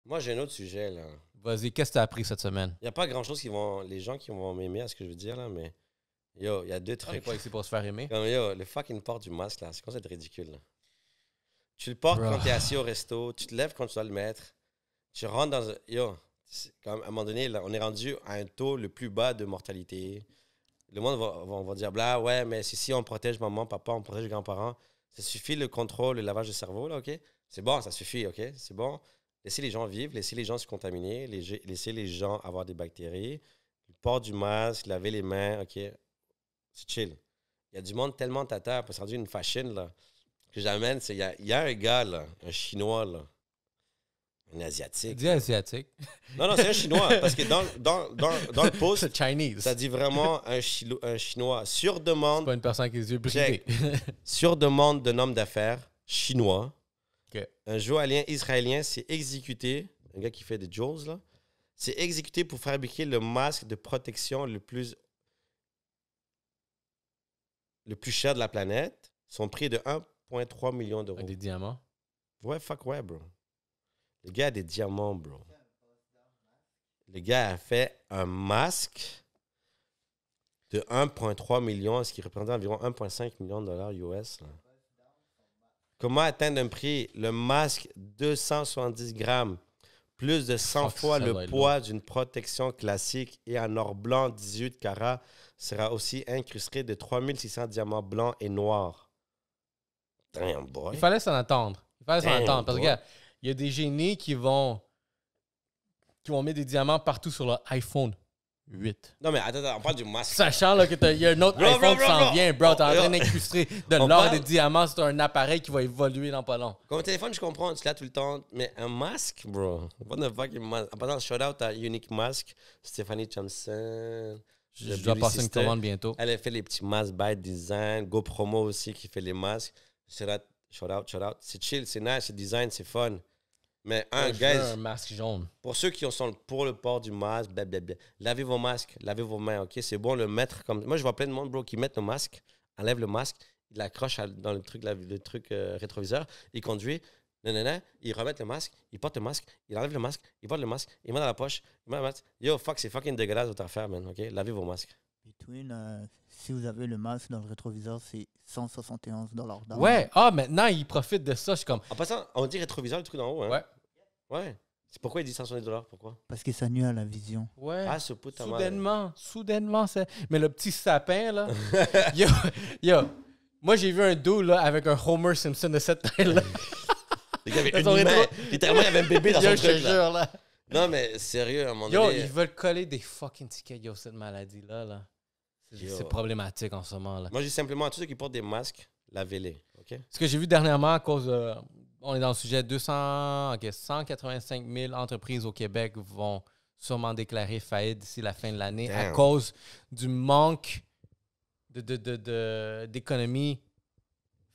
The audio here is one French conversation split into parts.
Moi, j'ai un autre sujet, là. Vas-y, qu'est-ce que tu as appris cette semaine? Il n'y a pas grand-chose qui vont... Les gens qui vont m'aimer à ce que je veux dire, là, mais... Yo, il y a deux On est trucs. pas ici pour se faire aimer. Comme, yo, le fucking port du masque, là, c'est comme ça d'être ridicule, là. Tu le portes Bro. quand t'es assis au resto, tu te lèves quand tu dois le mettre, tu rentres dans un... Yo, comme à un moment donné, là, on est rendu à un taux le plus bas de mortalité. Le monde va dire, bla, ouais, mais si on protège maman, papa, on protège les grands-parents, ça suffit le contrôle, le lavage de cerveau, là, OK? C'est bon, ça suffit, OK? C'est bon. Laissez les gens vivre, laissez les gens se contaminer, laissez les gens avoir des bactéries. Le port du masque, laver les mains, OK? C'est chill. Il y a du monde tellement tata, c'est rendu une fashion, là, que j'amène. Il y a un gars, là, un Chinois, là, un Asiatique. Dis asiatique. Non, c'est un Chinois, parce que dans le post, C'est Chinese. ça dit vraiment un Chinois sur C'est demande, pas une personne qui a les yeux bridés. sur demande d'un homme d'affaires chinois. OK. Un joaillier israélien s'est exécuté, un gars qui fait des jewels, là, s'est exécuté pour fabriquer le masque de protection le plus cher de la planète. Son prix est de 1,3 million d'euros. Des diamants. Ouais, fuck ouais, bro. Le gars a des diamants, bro. Le gars a fait un masque de 1,3 million, ce qui représente environ 1,5 million de dollars US. Là. Comment atteindre un prix? Le masque, 270 grammes, plus de 100 Fuck, fois ça le doit être poids d'une protection classique et en or blanc 18 carats, sera aussi incrusté de 3600 diamants blancs et noirs. Damn, boy. Il fallait s'en attendre. Parce Damn, que, boy. regarde, il y a des génies qui vont mettre des diamants partout sur leur iPhone 8. Non, mais attends, on parle du masque. Sachant là, qu'il y a un autre Bro, iPhone bro, qui s'en bro. vient, bro. T'es en Oh, train yo. d'incruster de On l'or parle- des diamants sur un appareil qui va évoluer dans pas long. Comme un téléphone, je comprends, tu l'as tout le temps. Mais un masque, bro. What the fuck, un masque? En passant, shout out à Unique Mask, Stéphanie Thompson. Je dois passer une commande bientôt. Elle a fait les petits masques by design. Go Promo aussi qui fait les masques. Shout out. C'est chill, c'est nice, c'est design, c'est fun. Mais Je veux guys, un masque jaune. pour ceux qui sont pour le port du masque, blablabla, lavez vos masques, lavez vos mains, OK? C'est bon le mettre comme... Moi, je vois plein de monde, bro, qui mettent le masque, enlève le masque, il l'accroche dans le truc rétroviseur, il conduit, nanana, ils remettent le masque, ils portent le masque, ils enlèvent le masque, ils portent le masque, ils mettent dans la poche, ils mettent le masque. Yo, fuck, c'est fucking dégueulasse votre affaire, man, OK? Lavez vos masques. Between, si vous avez le masque dans le rétroviseur, c'est 171 $. Ouais, maintenant, ils profitent de ça. Je suis comme, En passant, on dit rétroviseur, le truc d'en haut, hein? ouais, Ouais. C'est pourquoi il dit 170 $? Pourquoi? Parce que ça nuit à la vision. ouais. Ah, ce putain de Soudainement, c'est... Mais le petit sapin, là... yo, moi, j'ai vu un dos, là, avec un Homer Simpson de cette taille-là. Il y avait Ils ont une main. rétro- Littéralement, il y avait un bébé dans Yo, son je te truc, là. jure, là. Non, mais sérieux, à un moment Yo, donné... ils veulent coller des fucking tickets, yo, cette maladie-là, là. Yo. C'est problématique en ce moment, là. Moi, je dis simplement à tous ceux qui portent des masques, lavez-les, OK? Ce que j'ai vu dernièrement, à cause de... On est dans le sujet 185 000 entreprises au Québec vont sûrement déclarer faillite d'ici la fin de l'année à Damn. cause du manque d'économie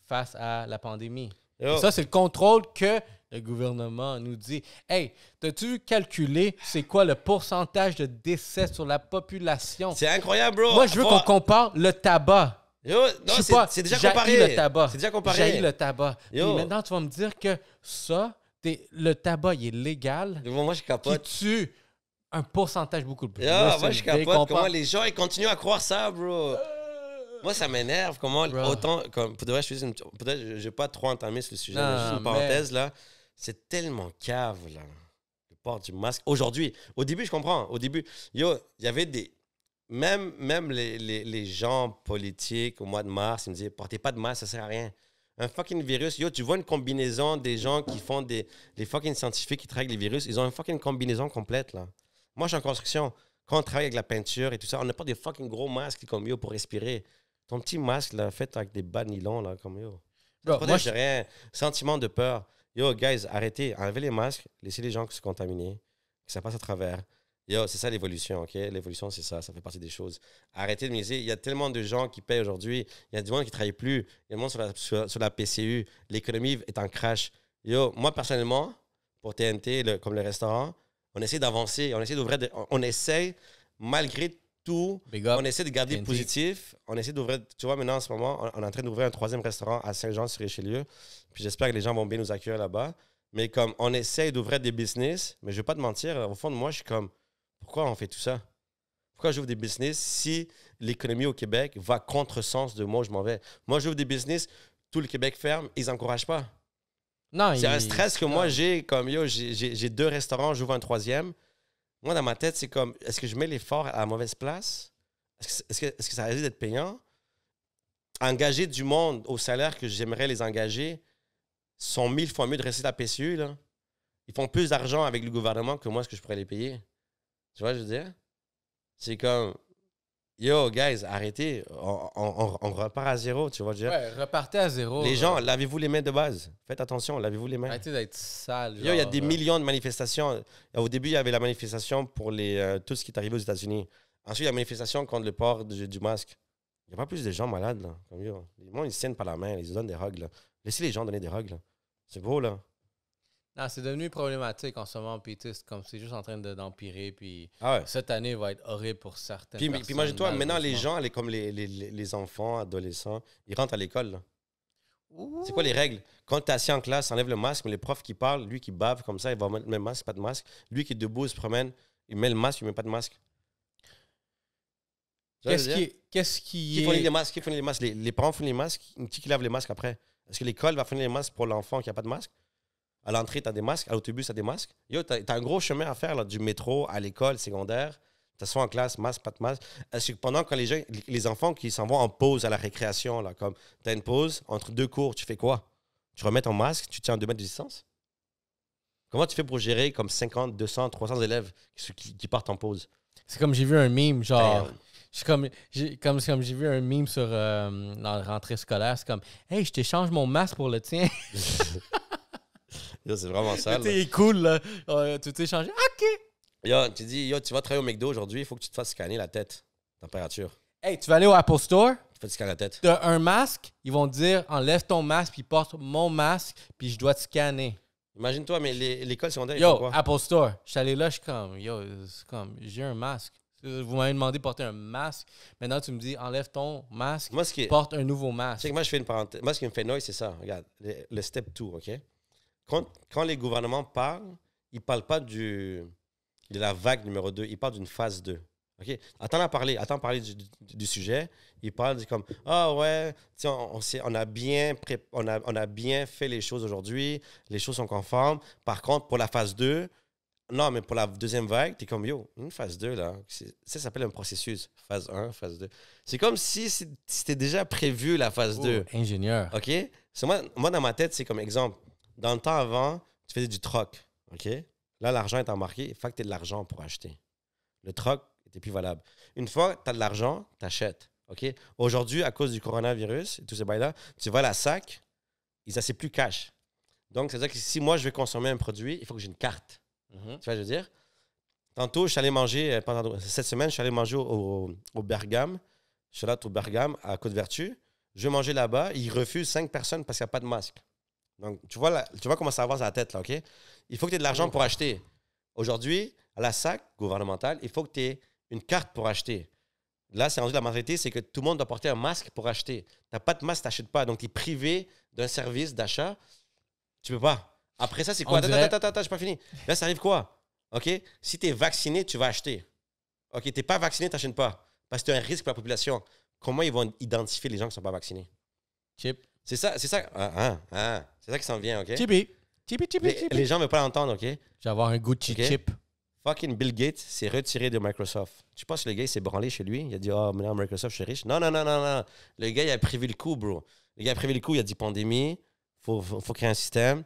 face à la pandémie. Yo, Et ça, c'est le contrôle que le gouvernement nous dit. Hey, t'as-tu calculé c'est quoi le pourcentage de décès sur la population? c'est incroyable, bro. Moi, je veux qu'on compare le tabac. Yo, non, Je sais pas, c'est déjà j'haïs comparé. le tabac. C'est déjà comparé. J'haïs le tabac. Yo. Puis maintenant, tu vas me dire que ça, le tabac, il est légal, Moi, je qui capote. tue un pourcentage beaucoup plus. Yo, Là, moi, c'est je une vieille capote. Comment compare- les gens, ils continuent à croire ça, bro. Moi, ça m'énerve. Comment Bro. autant... Comme, peut-être je vais pas trop entamer ce sujet. Non, mais juste une mais- parenthèse, là. C'est tellement cave, là. Le port du masque. Aujourd'hui, au début, je comprends. Au début, yo, il y avait des... Même les gens politiques au mois de mars, ils me disaient, portez pas de masque, ça sert à rien. Un fucking virus, yo, tu vois une combinaison des gens qui font les fucking scientifiques qui travaillent avec les virus, ils ont une fucking combinaison complète, là. Moi, je suis en construction. Quand on travaille avec la peinture et tout ça, on n'a pas des fucking gros masques comme yo pour respirer. Ton petit masque, là, fait avec des bas de nylon, là, comme yo. Bro, Pas moi, de rien. Sentiment de peur. Yo, guys, arrêtez. Enlevez les masques. Laissez les gens se contaminer. Que ça passe à travers. Yo, c'est ça l'évolution, OK? L'évolution, c'est ça. Ça fait partie des choses. Arrêtez de miser. Il y a tellement de gens qui payent aujourd'hui. Il y a du monde qui ne travaille plus. Il y a du monde sur la PCU. L'économie est en crash. Yo, moi, personnellement, pour TNT, comme le restaurant, on essaie d'avancer. On essaie d'ouvrir. On essaie, malgré tout, Big up. on essaie de garder TNT. positif. On essaie d'ouvrir. Tu vois, maintenant, en ce moment, on est en train d'ouvrir un 3e restaurant à Saint-Jean-sur-Richelieu. Puis j'espère que les gens vont bien nous accueillir là-bas. Mais comme on essaye d'ouvrir des business, mais je vais pas te mentir, au fond de moi, je suis comme, pourquoi on fait tout ça? Pourquoi j'ouvre des business si l'économie au Québec va contre-sens de moi où je m'en vais? Moi, j'ouvre des business, tout le Québec ferme, ils n'encouragent pas. Non, C'est un stress que moi j'ai, comme yo, j'ai 2 restaurants, j'ouvre un 3e. Moi, dans ma tête, c'est comme, est-ce que je mets l'effort à la mauvaise place? Est-ce que ça risque d'être payant? Engager du monde au salaire que j'aimerais les engager sont 1000 fois mieux de rester à la PCU, là. Ils font plus d'argent avec le gouvernement que moi, ce que je pourrais les payer. Tu vois, je veux dire? C'est comme, yo, guys, arrêtez. On repart à zéro, tu vois, je veux dire? Ouais, repartez à zéro. Les gens, lavez-vous les mains de base. Faites attention, lavez-vous les mains. Arrêtez d'être sale. Yo, il y a des millions de manifestations. Au début, il y avait la manifestation pour tout ce qui est arrivé aux États-Unis. Ensuite, il y a la manifestation contre le port du masque. Il n'y a pas plus de gens malades, là. Comme, yo, les gens, ils se tiennent par la main, ils se donnent des hugs, là. Laissez les gens donner des hugs, là. C'est beau, là. Non, c'est devenu problématique en ce moment, puis tu sais, c'est juste en train d'empirer, puis Ah ouais. cette année va être horrible pour certaines Puis personnes. imagine-toi, maintenant, les malheureusement. gens, comme les enfants, adolescents, ils rentrent à l'école, là. C'est quoi les règles? Quand tu es assis en classe, enlève le masque, mais le prof qui parle, lui qui bave comme ça, il va mettre le masque, pas de masque. Lui qui est debout, il se promène, il met le masque, il met pas de masque. Tu vois ce que je veux dire? Qu'est-ce qui Qui fournit est... les masques? Qui fournit les masques? Les parents fournissent les masques. Qui lave les masques après? Est-ce que l'école va fournir les masques pour l'enfant qui n'a pas de masque? À l'entrée, tu as des masques. À l'autobus, tu as des masques. Yo, tu as un gros chemin à faire là, du métro à l'école secondaire. Tu soit en classe, masque, pas de masque. Est-ce que pendant que les enfants qui s'en vont en pause à la récréation, là, comme tu as une pause entre 2 cours, tu fais quoi? Tu remets ton masque, tu tiens à 2 mètres de distance? Comment tu fais pour gérer comme 50, 200, 300 élèves qui partent en pause? C'est comme j'ai vu un meme, genre... Damn. Comme j'ai vu un meme sur dans la rentrée scolaire, c'est comme « Hey, je t'échange mon masque pour le tien. Yo, c'est vraiment » sale. Tu est cool, là. Tu t'es échangé. OK. Yo, tu dis, yo, tu vas travailler au McDo aujourd'hui, il faut que tu te fasses scanner la tête. Température. Hey, tu vas aller au Apple Store, Tu fais te scanner la tête. tu as un masque, ils vont te dire « Enlève ton masque, puis porte mon masque, puis je dois te scanner. » Imagine-toi, mais l'école secondaire, ils font Yo, quoi? Apple Store. Je suis allé là, je suis comme, yo, c'est comme, j'ai un masque. Vous m'avez demandé de porter un masque. Maintenant, tu me dis, enlève ton masque, Moi, ce qui est. porte un nouveau Tu masque. sais que moi, je fais une parenthèse. Moi, ce qui me fait noise, c'est ça. Regarde, le step 2, OK? Quand les gouvernements parlent, ils ne parlent pas de la vague numéro 2, ils parlent d'une phase 2. OK? Attends parler du sujet. Ils parlent comme, ah ouais, tu sais, on a bien fait les choses aujourd'hui, les choses sont conformes. Par contre, pour la phase 2, non, mais pour la deuxième vague, tu es comme, yo, une phase 2, là, ça s'appelle un processus. Phase 1, phase 2. C'est comme si c'était déjà prévu la phase 2. Oh, ingénieur. OK? Moi, dans ma tête, c'est comme exemple. Dans le temps avant, tu faisais du troc. OK? Là, l'argent est embarqué. Il faut que tu aies de l'argent pour acheter. Le troc était plus valable. Une fois que tu as de l'argent, tu achètes. OK? Aujourd'hui, à cause du coronavirus et tous ces bails-là, tu vas à la SAC, ils n'acceptent plus cash. Donc, c'est-à-dire que si moi, je veux consommer un produit, il faut que j'ai une carte. Tu vois ce que je veux dire? Tantôt, je suis allé manger, cette semaine, je suis allé manger au Bergame. Je suis là au Bergame, à Côte-Vertu. Je vais manger là-bas. Ils refusent 5 personnes parce qu'il n'y a pas de masque. Donc, tu vois comment ça avance à la tête, là, OK? Il faut que tu aies de l'argent pour acheter. Aujourd'hui, à la SAC gouvernementale, il faut que tu aies une carte pour acheter. Là, c'est rendu la mentalité, c'est que tout le monde doit porter un masque pour acheter. Tu n'as pas de masque, tu n'achètes pas. Donc, tu es privé d'un service d'achat. Tu peux pas. Après ça, c'est quoi? Attends, j'ai pas fini. Là, ça arrive quoi? OK? Si tu es vacciné, tu vas acheter. OK? Tu n'es pas vacciné, tu n'achètes pas. Parce que tu as un risque pour la population. Comment ils vont identifier les gens qui ne sont pas vaccinés? Chip. C'est ça. C'est ça qui s'en vient, OK? Chippy. Les gens ne veulent pas l'entendre, OK? Je vais avoir un Gucci Ok. chip. Fucking Bill Gates s'est retiré de Microsoft. Tu penses que le gars, il s'est branlé chez lui? Il a dit, oh, maintenant, Microsoft, je suis riche. Non. Le gars, il a prévu le coup, bro. Le gars a prévu le coup, il a dit pandémie, faut créer un système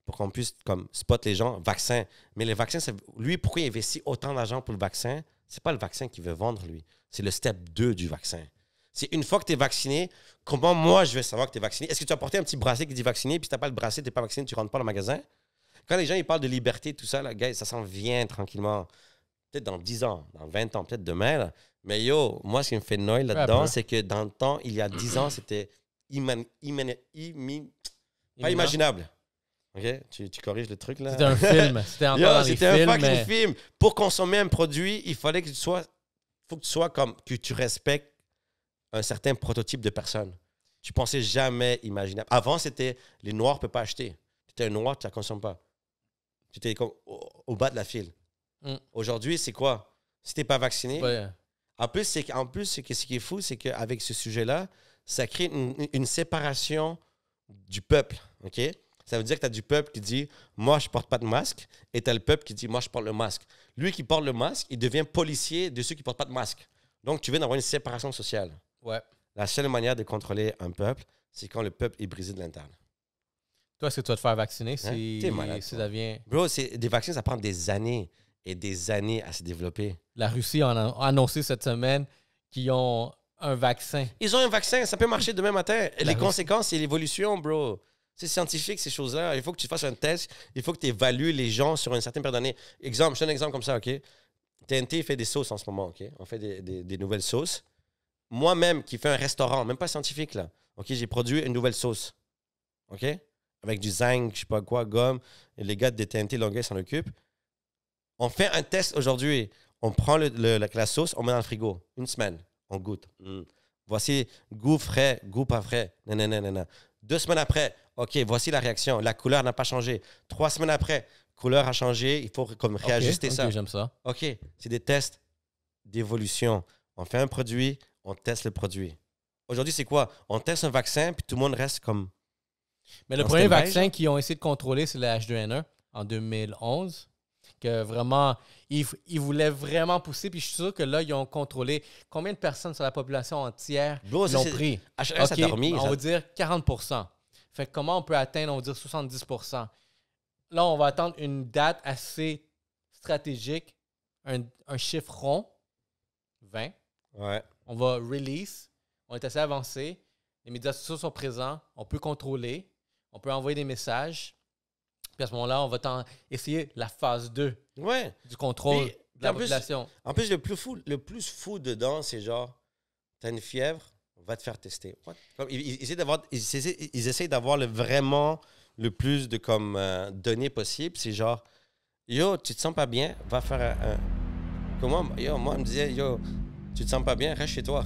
pour qu'on puisse comme spot les gens, vaccin. Mais le vaccin, lui, pourquoi il investit autant d'argent pour le vaccin? C'est pas le vaccin qu'il veut vendre, lui. C'est le step 2 du vaccin. C'est une fois que tu es vacciné, comment moi je vais savoir que tu es vacciné? Est-ce que tu as porté un petit bracelet qui dit vacciné, puis si tu n'as pas le bracelet, tu n'es pas vacciné, tu ne rentres pas dans le magasin? Quand les gens ils parlent de liberté, tout ça, là, guys, ça s'en vient tranquillement. Peut-être dans 10 ans, dans 20 ans, peut-être demain. Là. Mais yo, moi, ce qui me fait noyer là-dedans, c'est que dans le temps, il y a 10 ans, c'était pas imaginable. OK? Tu corriges le truc, là? C'était un film. C'était encore dans les C'était un films. fucking film. Pour consommer un produit, il fallait que tu sois... faut que tu sois comme... que tu respectes un certain prototype de personne. Tu pensais jamais imaginable. Avant, c'était les Noirs ne peuvent pas acheter. Tu es un Noir, tu ne la consommes pas. tu étais comme au bas de la file. Mm. Aujourd'hui, c'est quoi? Si tu n'es pas vacciné, Ouais. en plus, ce qui est fou, c'est qu'avec ce sujet-là, ça crée une séparation du peuple. OK? Ça veut dire que tu as du peuple qui dit « Moi, je porte pas de masque » et tu as le peuple qui dit « Moi, je porte le masque ». Lui qui porte le masque, il devient policier de ceux qui portent pas de masque. Donc, tu viens d'avoir une séparation sociale. Ouais. La seule manière de contrôler un peuple, c'est quand le peuple est brisé de l'interne. Toi, est-ce que tu vas te faire vacciner si, T'es malade, si toi. ça vient... Bro, des vaccins, ça prend des années et des années à se développer. La Russie a annoncé cette semaine qu'ils ont un vaccin. Ils ont un vaccin, ça peut marcher demain matin. Les Russie. conséquences, c'est l'évolution, bro. C'est scientifique, ces choses-là. Il faut que tu fasses un test. Il faut que tu évalues les gens sur une certaine période d'années. Exemple, je donne un exemple comme ça, OK? TNT fait des sauces en ce moment, OK? On fait des nouvelles sauces. Moi-même, qui fais un restaurant, même pas scientifique, là, OK? J'ai produit une nouvelle sauce, OK? Avec du zinc, je sais pas quoi, gomme. Et les gars de TNT Longueuil s'en occupent. On fait un test aujourd'hui. On prend la sauce, on met dans le frigo. Une semaine, on goûte. Voici goût frais, goût pas frais. Non. 2 semaines après, OK, voici la réaction. La couleur n'a pas changé. 3 semaines après, couleur a changé. Il faut comme réajuster ça. OK, j'aime ça. OK, c'est des tests d'évolution. On fait un produit, on teste le produit. Aujourd'hui, c'est quoi? On teste un vaccin, puis tout le monde reste comme... Mais le On premier se démêle, vaccin qu'ils ont essayé de contrôler, c'est le H2N1 en 2011. Que vraiment, ils voulaient vraiment pousser. Puis je suis sûr que là, ils ont contrôlé combien de personnes sur la population entière Bro, ça, l'ont c'est- pris. HRS a OK, dormi. on ça- va dire 40%. Fait que comment on peut atteindre, on va dire 70%. Là, on va attendre une date assez stratégique, un chiffre rond, 20. Ouais. On va release, on est assez avancé, les médias sociaux sont présents, on peut contrôler, on peut envoyer des messages. Puis à ce moment-là, on va essayer la phase 2 Ouais. du contrôle Puis, de la en plus- population. En plus, le plus fou dedans, c'est genre, t'as une fièvre, on va te faire tester. What? Comme, ils essayent d'avoir vraiment le plus de données possibles. C'est genre, yo, tu te sens pas bien, va faire un... Comment? Yo, moi, on me disait, yo, tu te sens pas bien, reste chez toi.